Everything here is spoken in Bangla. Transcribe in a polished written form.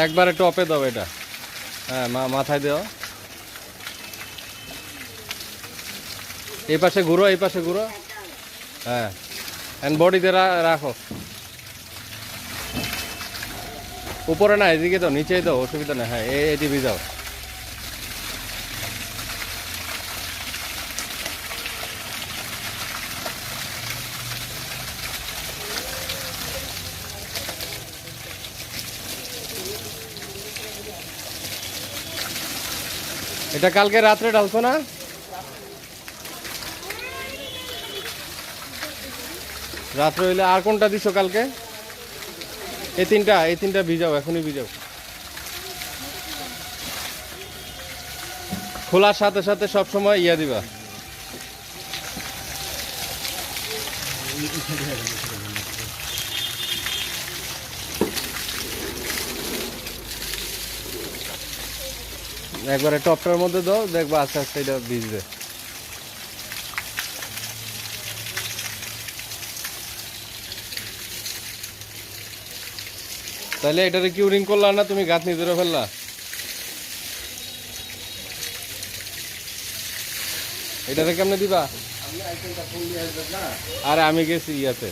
একবারে টপে দাও এটা। হ্যাঁ, মাথায় দাও। এই পাশে ঘুরো, এই পাশে ঘুরো। হ্যাঁ, এন্ড বডিতে রাখো। উপরে না, এদিকে দাও, নিচেই দাও, অসুবিধা নেই। হ্যাঁ, এটি ভিজাও। এটা কালকে রাত্রে ঢালছো না? রাত্রে হইলে আর কোনটা দিছো কালকে? এই তিনটা ভিজাও, এখনই ভিজাও। খোলার সাথে সাথে সবসময় ইয়া দিবা। একবারে টপটার মধ্যে দাও, দেখবা আস্তে আস্তে এটা ভিজবে। তাহলে এটারে কিউরিং করলা না তুমি, গাঁথনি ধরে ফেললা? এটারে কেমনে দিবা? আরে আমি গেছি ইয়াতে।